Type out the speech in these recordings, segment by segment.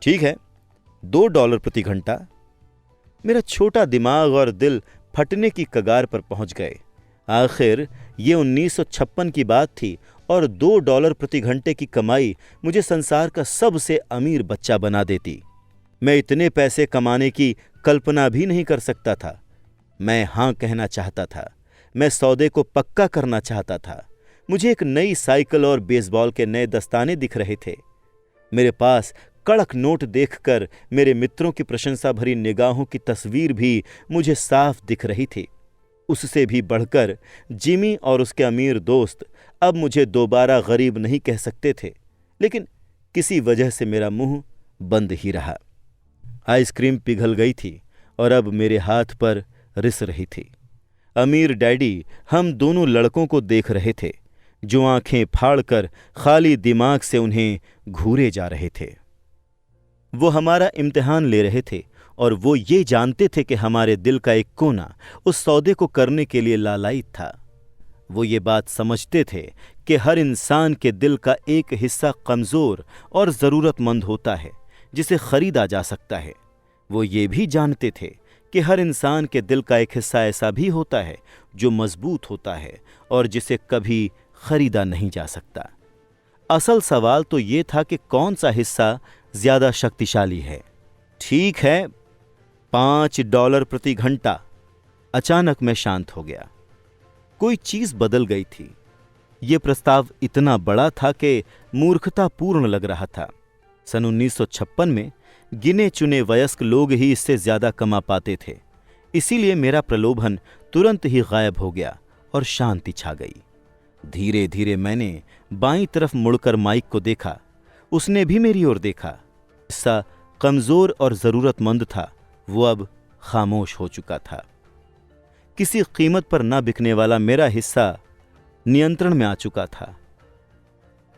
ठीक है, $2 प्रति घंटा। मेरा छोटा दिमाग और दिल फटने की कगार पर पहुंच गए। आखिर ये 1956 की बात थी और $2 प्रति घंटे की कमाई मुझे संसार का सबसे अमीर बच्चा बना देती। मैं इतने पैसे कमाने की कल्पना भी नहीं कर सकता था। मैं हाँ कहना चाहता था। मैं सौदे को पक्का करना चाहता था। मुझे एक नई साइकिल और बेसबॉल के नए दस्ताने दिख रहे थे। मेरे पास कड़क नोट देखकर मेरे मित्रों की प्रशंसा भरी निगाहों की तस्वीर भी मुझे साफ दिख रही थी। उससे भी बढ़कर जिमी और उसके अमीर दोस्त अब मुझे दोबारा गरीब नहीं कह सकते थे, लेकिन किसी वजह से मेरा मुंह बंद ही रहा। आइसक्रीम पिघल गई थी और अब मेरे हाथ पर रिस रही थी। अमीर डैडी हम दोनों लड़कों को देख रहे थे, जो आंखें फाड़कर खाली दिमाग से उन्हें घूरे जा रहे थे। वो हमारा इम्तिहान ले रहे थे और वो ये जानते थे कि हमारे दिल का एक कोना उस सौदे को करने के लिए लालायित था। वो ये बात समझते थे कि हर इंसान के दिल का एक हिस्सा कमज़ोर और ज़रूरतमंद होता है, जिसे खरीदा जा सकता है। वो ये भी जानते थे कि हर इंसान के दिल का एक हिस्सा ऐसा भी होता है जो मजबूत होता है और जिसे कभी खरीदा नहीं जा सकता। असल सवाल तो ये था कि कौन सा हिस्सा ज्यादा शक्तिशाली है। ठीक है, $5 प्रति घंटा। अचानक मैं शांत हो गया। कोई चीज बदल गई थी। यह प्रस्ताव इतना बड़ा था कि मूर्खतापूर्ण लग रहा था। सन 1956 में गिने चुने वयस्क लोग ही इससे ज्यादा कमा पाते थे। इसीलिए मेरा प्रलोभन तुरंत ही गायब हो गया और शांति छा गई। धीरे धीरे मैंने बाईं तरफ मुड़कर माइक को देखा। उसने भी मेरी ओर देखा। हिस्सा कमजोर और जरूरतमंद था, वो अब खामोश हो चुका था। किसी कीमत पर ना बिकने वाला मेरा हिस्सा नियंत्रण में आ चुका था।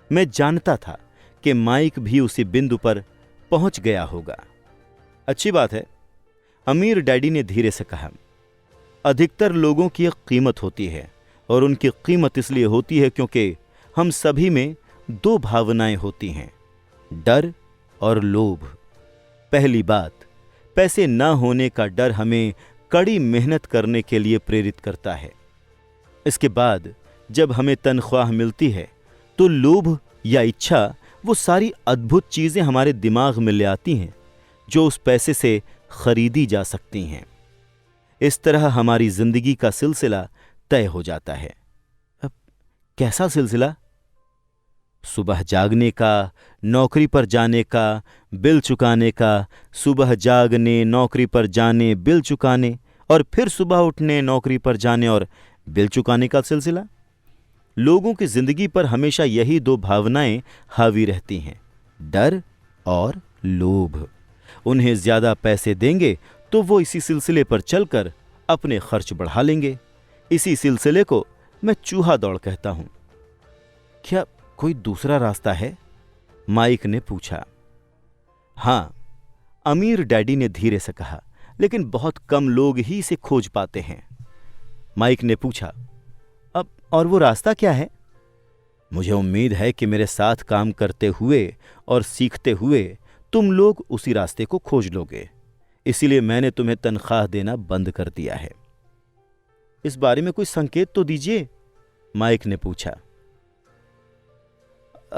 मैं जानता था कि माइक भी उसी बिंदु पर पहुंच गया होगा। अच्छी बात है, अमीर डैडी ने धीरे से कहा। अधिकतर लोगों की एक कीमत होती है और उनकी कीमत इसलिए होती है क्योंकि हम सभी में दो भावनाएं होती हैं, डर और लोभ। पहली बात, पैसे ना होने का डर हमें कड़ी मेहनत करने के लिए प्रेरित करता है। इसके बाद जब हमें तनख्वाह मिलती है तो लोभ या इच्छा वो सारी अद्भुत चीजें हमारे दिमाग में ले आती हैं जो उस पैसे से खरीदी जा सकती हैं। इस तरह हमारी जिंदगी का सिलसिला तय हो जाता है। अब कैसा सिलसिला? सुबह जागने का, नौकरी पर जाने का, बिल चुकाने का, सुबह जागने, नौकरी पर जाने, बिल चुकाने, और फिर सुबह उठने, नौकरी पर जाने और बिल चुकाने का सिलसिला। लोगों की जिंदगी पर हमेशा यही दो भावनाएं हावी रहती हैं, डर और लोभ। उन्हें ज्यादा पैसे देंगे तो वो इसी सिलसिले पर चलकर अपने खर्च बढ़ा लेंगे। इसी सिलसिले को मैं चूहा दौड़ कहता हूं। क्या कोई दूसरा रास्ता है? माइक ने पूछा। हां, अमीर डैडी ने धीरे से कहा, लेकिन बहुत कम लोग ही इसे खोज पाते हैं। माइक ने पूछा, अब और वो रास्ता क्या है? मुझे उम्मीद है कि मेरे साथ काम करते हुए और सीखते हुए तुम लोग उसी रास्ते को खोज लोगे। इसीलिए मैंने तुम्हें तनख्वाह देना बंद कर दिया है। इस बारे में कोई संकेत तो दीजिए, माइक ने पूछा।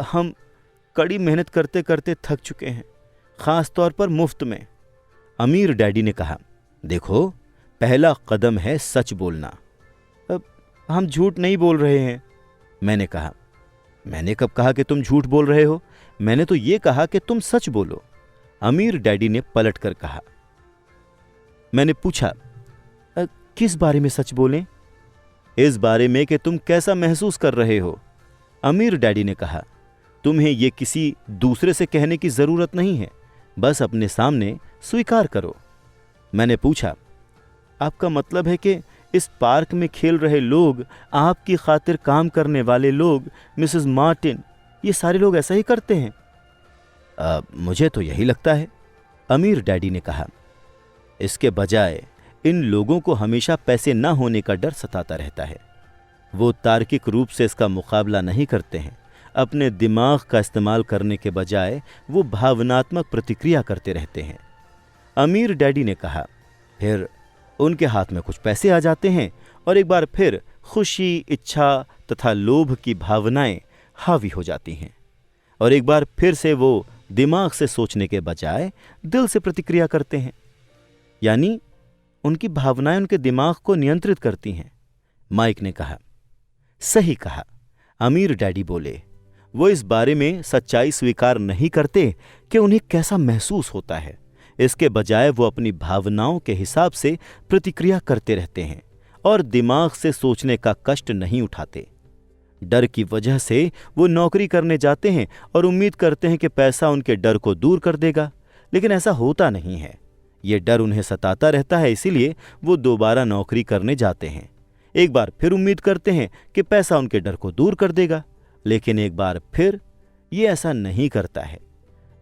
हम कड़ी मेहनत करते करते थक चुके हैं, खास तौर पर मुफ्त में, अमीर डैडी ने कहा। देखो, पहला कदम है सच बोलना। अब हम झूठ नहीं बोल रहे हैं, मैंने कहा। मैंने कब कहा कि तुम झूठ बोल रहे हो? मैंने तो ये कहा कि तुम सच बोलो, अमीर डैडी ने पलट कर कहा। मैंने पूछा, किस बारे में सच बोलें? इस बारे में कि तुम कैसा महसूस कर रहे हो, अमीर डैडी ने कहा। तुम्हें यह किसी दूसरे से कहने की जरूरत नहीं है, बस अपने सामने स्वीकार करो। मैंने पूछा, आपका मतलब है कि इस पार्क में खेल रहे लोग, आपकी खातिर काम करने वाले लोग, मिसेस मार्टिन, ये सारे लोग ऐसा ही करते हैं? मुझे तो यही लगता है, अमीर डैडी ने कहा। इसके बजाय इन लोगों को हमेशा पैसे न होने का डर सताता रहता है। वो तार्किक रूप से इसका मुकाबला नहीं करते हैं, अपने दिमाग का इस्तेमाल करने के बजाय वो भावनात्मक प्रतिक्रिया करते रहते हैं। अमीर डैडी ने कहा, फिर उनके हाथ में कुछ पैसे आ जाते हैं और एक बार फिर खुशी, इच्छा तथा लोभ की भावनाएं हावी हो जाती हैं और एक बार फिर से वो दिमाग से सोचने के बजाय दिल से प्रतिक्रिया करते हैं, यानी उनकी भावनाएं उनके दिमाग को नियंत्रित करती हैं। माइक ने कहा, सही कहा। अमीर डैडी बोले, वो इस बारे में सच्चाई स्वीकार नहीं करते कि उन्हें कैसा महसूस होता है। इसके बजाय वो अपनी भावनाओं के हिसाब से प्रतिक्रिया करते रहते हैं और दिमाग से सोचने का कष्ट नहीं उठाते। डर की वजह से वो नौकरी करने जाते हैं और उम्मीद करते हैं कि पैसा उनके डर को दूर कर देगा, लेकिन ऐसा होता नहीं है। ये डर उन्हें सताता रहता है, इसीलिए वो दोबारा नौकरी करने जाते हैं। एक बार फिर उम्मीद करते हैं कि पैसा उनके डर को दूर कर देगा, लेकिन एक बार फिर ये ऐसा नहीं करता है।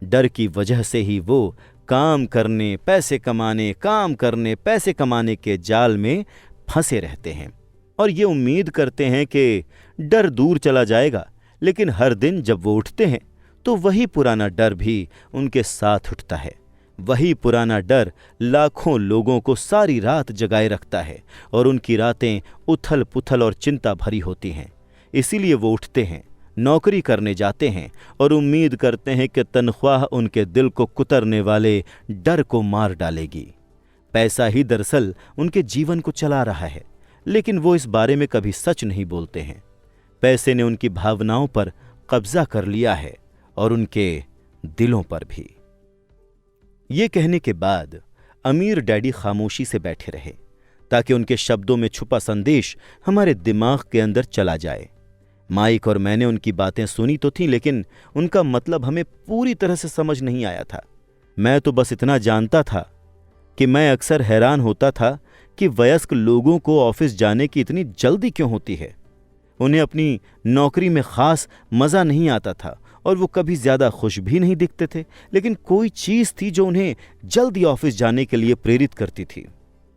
डर की वजह से ही वो काम करने, पैसे कमाने, काम करने, पैसे कमाने के जाल में फंसे रहते हैं और ये उम्मीद करते हैं कि डर दूर चला जाएगा, लेकिन हर दिन जब वो उठते हैं तो वही पुराना डर भी उनके साथ उठता है। वही पुराना डर लाखों लोगों को सारी रात जगाए रखता है और उनकी रातें उथल पुथल और चिंता भरी होती हैं। इसीलिए वो उठते हैं, नौकरी करने जाते हैं और उम्मीद करते हैं कि तनख्वाह उनके दिल को कुतरने वाले डर को मार डालेगी। पैसा ही दरअसल उनके जीवन को चला रहा है, लेकिन वो इस बारे में कभी सच नहीं बोलते हैं। पैसे ने उनकी भावनाओं पर कब्जा कर लिया है और उनके दिलों पर भी। ये कहने के बाद अमीर डैडी खामोशी से बैठे रहे ताकि उनके शब्दों में छुपा संदेश हमारे दिमाग के अंदर चला जाए। माइक और मैंने उनकी बातें सुनी तो थीं, लेकिन उनका मतलब हमें पूरी तरह से समझ नहीं आया था। मैं तो बस इतना जानता था कि मैं अक्सर हैरान होता था कि वयस्क लोगों को ऑफिस जाने की इतनी जल्दी क्यों होती है। उन्हें अपनी नौकरी में खास मज़ा नहीं आता था और वो कभी ज़्यादा खुश भी नहीं दिखते थे, लेकिन कोई चीज़ थी जो उन्हें जल्दी ऑफिस जाने के लिए प्रेरित करती थी।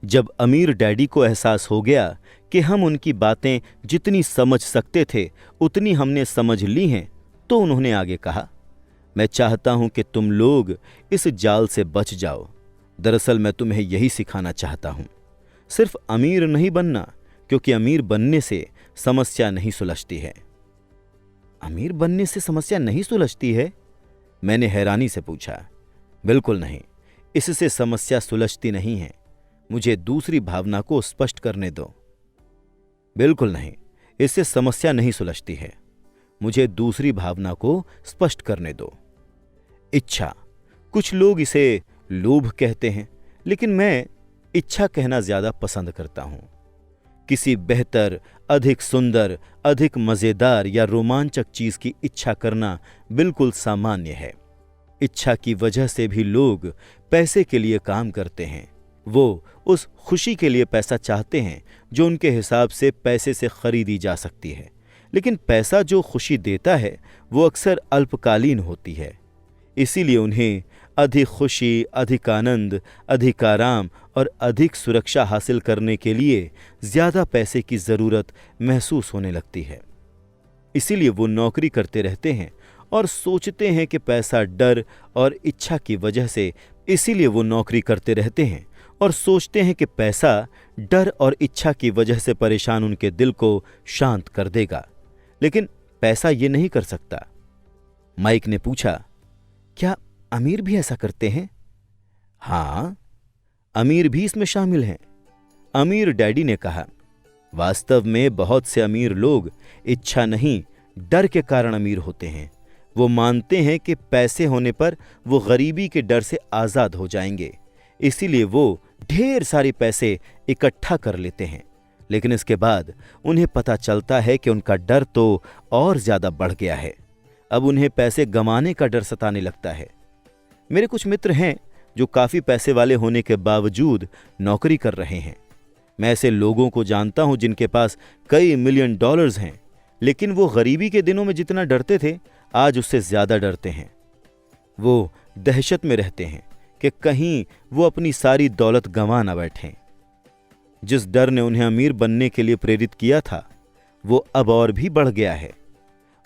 जब अमीर डैडी को एहसास हो गया कि हम उनकी बातें जितनी समझ सकते थे उतनी हमने समझ ली हैं, तो उन्होंने आगे कहा, मैं चाहता हूं कि तुम लोग इस जाल से बच जाओ। दरअसल मैं तुम्हें यही सिखाना चाहता हूं। सिर्फ अमीर नहीं बनना, क्योंकि अमीर बनने से समस्या नहीं सुलझती है। अमीर बनने से समस्या नहीं सुलझती है? मैंने हैरानी से पूछा। बिल्कुल नहीं, इससे समस्या सुलझती नहीं है। मुझे दूसरी भावना को स्पष्ट करने दो। बिल्कुल नहीं, इससे समस्या नहीं सुलझती है। मुझे दूसरी भावना को स्पष्ट करने दो। इच्छा। कुछ लोग इसे लोभ कहते हैं, लेकिन मैं इच्छा कहना ज्यादा पसंद करता हूं। किसी बेहतर, अधिक सुंदर, अधिक मजेदार या रोमांचक चीज की इच्छा करना बिल्कुल सामान्य है। इच्छा की वजह से भी लोग पैसे के लिए काम करते हैं। वो उस खुशी के लिए पैसा चाहते हैं जो उनके हिसाब से पैसे से खरीदी जा सकती है, लेकिन पैसा जो खुशी देता है वो अक्सर अल्पकालीन होती है। इसीलिए उन्हें अधिक खुशी, अधिक आनंद, अधिक आराम और अधिक सुरक्षा हासिल करने के लिए ज्यादा पैसे की जरूरत महसूस होने लगती है। इसीलिए वो नौकरी करते रहते हैं और सोचते हैं कि पैसा डर और इच्छा की वजह से, इसीलिए वो नौकरी करते रहते हैं और सोचते हैं कि पैसा डर और इच्छा की वजह से परेशान उनके दिल को शांत कर देगा, लेकिन पैसा ये नहीं कर सकता। माइक ने पूछा, क्या अमीर भी ऐसा करते हैं? हाँ, अमीर भी इसमें शामिल हैं। अमीर डैडी ने कहा, वास्तव में बहुत से अमीर लोग इच्छा नहीं, डर के कारण अमीर होते हैं। वो मानते हैं कि पैसे होने पर वो गरीबी के डर से आजाद हो जाएंगे, इसीलिए वो ढेर सारे पैसे इकट्ठा कर लेते हैं। लेकिन इसके बाद उन्हें पता चलता है कि उनका डर तो और ज्यादा बढ़ गया है। अब उन्हें पैसे गंवाने का डर सताने लगता है। मेरे कुछ मित्र हैं जो काफी पैसे वाले होने के बावजूद नौकरी कर रहे हैं। मैं ऐसे लोगों को जानता हूं जिनके पास कई मिलियन डॉलर्स हैं, लेकिन वो गरीबी के दिनों में जितना डरते थे आज उससे ज्यादा डरते हैं। वो दहशत में रहते हैं कि कहीं वो अपनी सारी दौलत गंवा ना बैठें। जिस डर ने उन्हें अमीर बनने के लिए प्रेरित किया था वो अब और भी बढ़ गया है।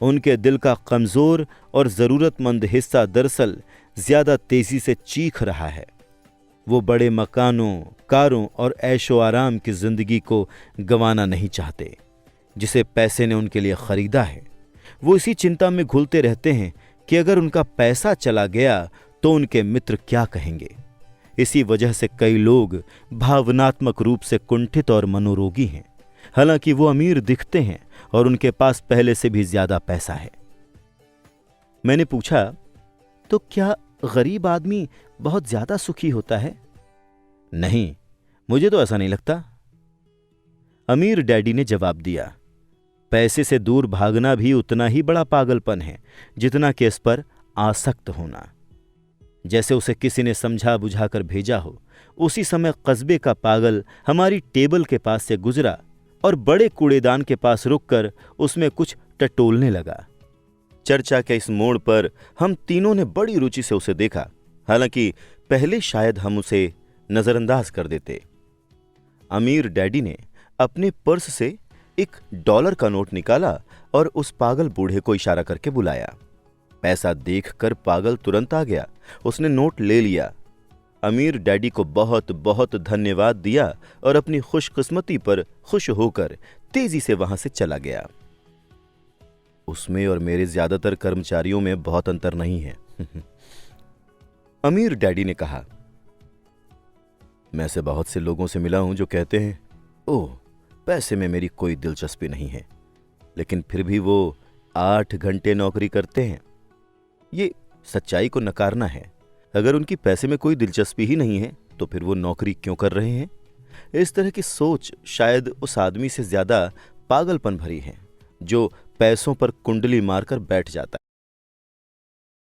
उनके दिल का कमजोर और जरूरतमंद हिस्सा दरअसल ज्यादा तेजी से चीख रहा है। वो बड़े मकानों, कारों और ऐशो आराम की जिंदगी को गंवाना नहीं चाहते जिसे पैसे ने उनके लिए खरीदा है। वो इसी चिंता में घुलते रहते हैं कि अगर उनका पैसा चला गया तो उनके मित्र क्या कहेंगे। इसी वजह से कई लोग भावनात्मक रूप से कुंठित और मनोरोगी हैं, हालांकि वो अमीर दिखते हैं और उनके पास पहले से भी ज्यादा पैसा है। मैंने पूछा, तो क्या गरीब आदमी बहुत ज्यादा सुखी होता है? नहीं, मुझे तो ऐसा नहीं लगता। अमीर डैडी ने जवाब दिया, पैसे से दूर भागना भी उतना ही बड़ा पागलपन है जितना कि इस पर आसक्त होना। जैसे उसे किसी ने समझा बुझाकर भेजा हो। उसी समय कस्बे का पागल हमारी टेबल के पास से गुजरा और बड़े कूड़ेदान के पास रुककर उसमें कुछ टटोलने लगा। चर्चा के इस मोड़ पर हम तीनों ने बड़ी रुचि से उसे देखा, हालांकि पहले शायद हम उसे नजरअंदाज कर देते। अमीर डैडी ने अपने पर्स से $1 का नोट निकाला और उस पागल बूढ़े को इशारा करके बुलाया। पैसा देखकर पागल तुरंत आ गया। उसने नोट ले लिया, अमीर डैडी को बहुत बहुत धन्यवाद दिया और अपनी खुशकिस्मती पर खुश होकर तेजी से वहां से चला गया। उसमें और मेरे ज्यादातर कर्मचारियों में बहुत अंतर नहीं है। अमीर डैडी ने कहा, मैं से बहुत से लोगों से मिला हूं जो कहते हैं, ओह, पैसे में मेरी कोई दिलचस्पी नहीं है, लेकिन फिर भी वो 8 घंटे नौकरी करते हैं। ये सच्चाई को नकारना है। अगर उनकी पैसे में कोई दिलचस्पी ही नहीं है तो फिर वो नौकरी क्यों कर रहे हैं? इस तरह की सोच शायद उस आदमी से ज्यादा पागलपन भरी है जो पैसों पर कुंडली मारकर बैठ जाता है।